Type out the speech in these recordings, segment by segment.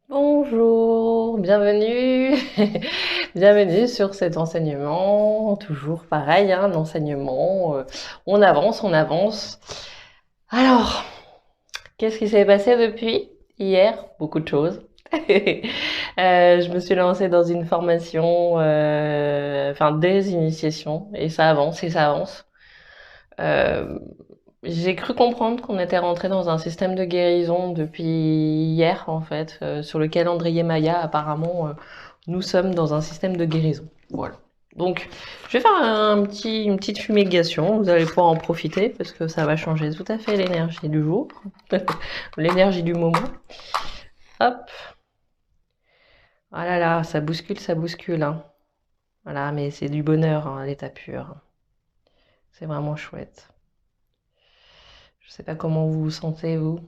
Bonjour, bienvenue, bienvenue sur cet enseignement, toujours pareil, hein, l'enseignement, on avance, on avance. Alors, qu'est-ce qui s'est passé depuis hier? Beaucoup de choses. Je me suis lancée dans une formation, enfin des initiations, et ça avance, et ça avance. Euh, j'ai cru comprendre qu'on était rentré dans un système de guérison depuis hier, en fait. Sur le calendrier Maya, apparemment, nous sommes dans un système de guérison. Voilà. Donc, je vais faire une petite fumigation. Vous allez pouvoir en profiter parce que ça va changer tout à fait l'énergie du jour, l'énergie du moment. Hop. Ah là là, ça bouscule, ça bouscule, hein. Voilà, mais c'est du bonheur, hein, à l'état pur. C'est vraiment chouette. Je sais pas comment vous vous sentez, vous.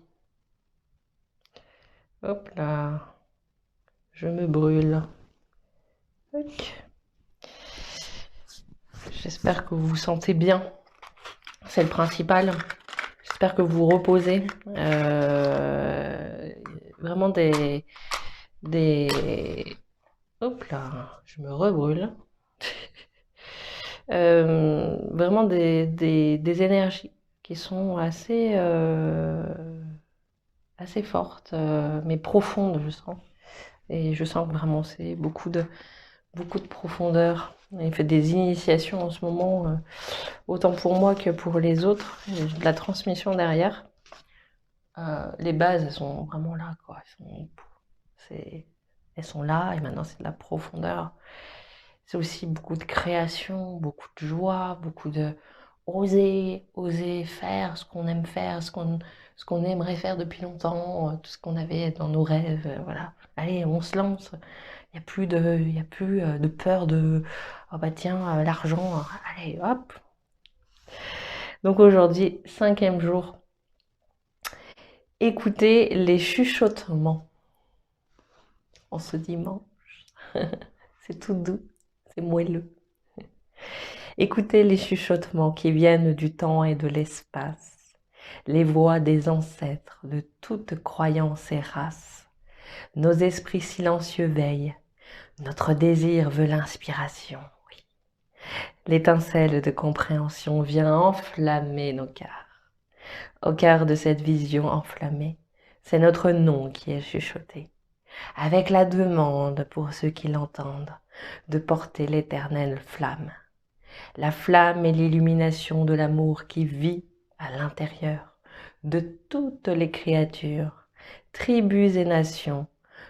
Hop là. Je me brûle. Tac. J'espère que vous vous sentez bien. C'est le principal. J'espère que vous vous reposez. Vraiment des... Hop là, je me rebrûle. Vraiment des énergies qui sont assez fortes, mais profondes, je sens. Et je sens que vraiment c'est beaucoup de profondeur. Il fait des initiations en ce moment, autant pour moi que pour les autres. Il y a de la transmission derrière. Les bases, elles sont vraiment là, quoi. Elles sont là, et maintenant c'est de la profondeur. C'est aussi beaucoup de création, beaucoup de joie, beaucoup de oser faire ce qu'on aime faire, ce qu'on aimerait faire depuis longtemps, tout ce qu'on avait dans nos rêves, voilà. Allez, on se lance. Il y a plus de peur de oh bah tiens, l'argent, allez, hop. Donc aujourd'hui, cinquième jour, écoutez les chuchotements en ce dimanche. C'est tout doux, c'est moelleux. Écoutez les chuchotements qui viennent du temps et de l'espace, les voix des ancêtres de toutes croyances et races. Nos esprits silencieux veillent, notre désir veut l'inspiration. Oui. L'étincelle de compréhension vient enflammer nos cœurs. Au cœur de cette vision enflammée, c'est notre nom qui est chuchoté, avec la demande pour ceux qui l'entendent de porter l'éternelle flamme. La flamme est l'illumination de l'amour qui vit à l'intérieur de toutes les créatures, tribus et nations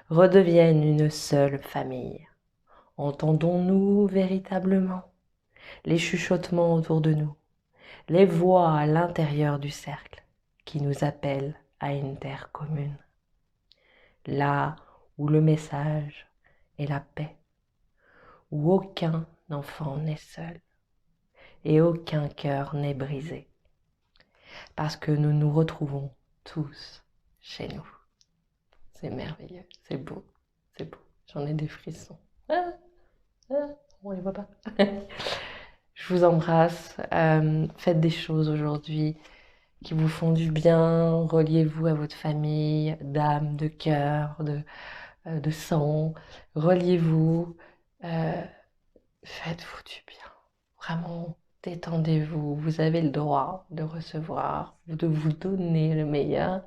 redeviennent une seule famille. Entendons-nous véritablement les chuchotements autour de nous, les voix à l'intérieur du cercle qui nous appellent à une terre commune, là où le message est la paix, où aucun enfant n'est seul et aucun cœur n'est brisé, parce que nous nous retrouvons tous chez nous. C'est merveilleux, c'est beau, c'est beau. J'en ai des frissons. Ah, ah, on les voit pas. Je vous embrasse. Faites des choses aujourd'hui qui vous font du bien. Reliez-vous à votre famille, d'âme, de cœur, de sang. Reliez-vous. Euh, Faites-vous du bien. Vraiment, détendez-vous. Vous avez le droit de recevoir, de vous donner le meilleur.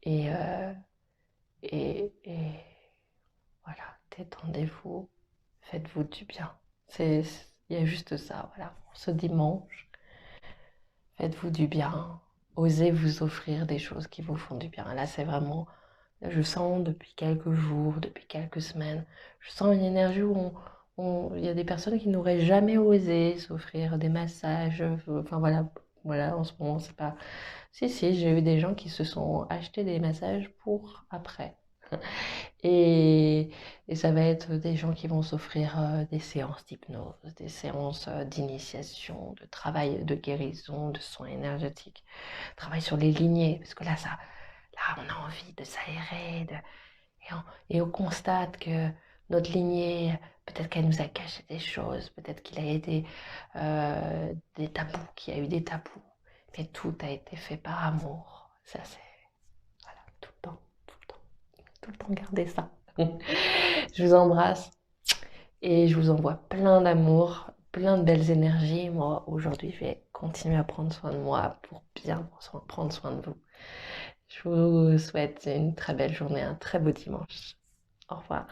Et, euh, et voilà, détendez-vous. Faites-vous du bien. Il y a juste ça, voilà. Ce dimanche, faites-vous du bien. Osez vous offrir des choses qui vous font du bien. Là, c'est vraiment, je sens depuis quelques jours, depuis quelques semaines, je sens une énergie où il y a des personnes qui n'auraient jamais osé s'offrir des massages. Enfin voilà, voilà, en ce moment, c'est pas. Si, si, j'ai eu des gens qui se sont achetés des massages pour après. Et, et ça va être des gens qui vont s'offrir des séances d'hypnose, des séances d'initiation, de travail de guérison, de soins énergétiques, travail sur les lignées, parce que là on a envie de s'aérer, et on constate que notre lignée, peut-être qu'elle nous a caché des choses, peut-être qu'il a été des tabous, qu'il y a eu des tabous, mais tout a été fait par amour. Ça c'est, voilà, tout le temps, tout le temps. tout le temps garder ça. Je vous embrasse et je vous envoie plein d'amour, plein de belles énergies. Moi, aujourd'hui, je vais continuer à prendre soin de moi pour bien prendre soin de vous. Je vous souhaite une très belle journée, un très beau dimanche. Au revoir.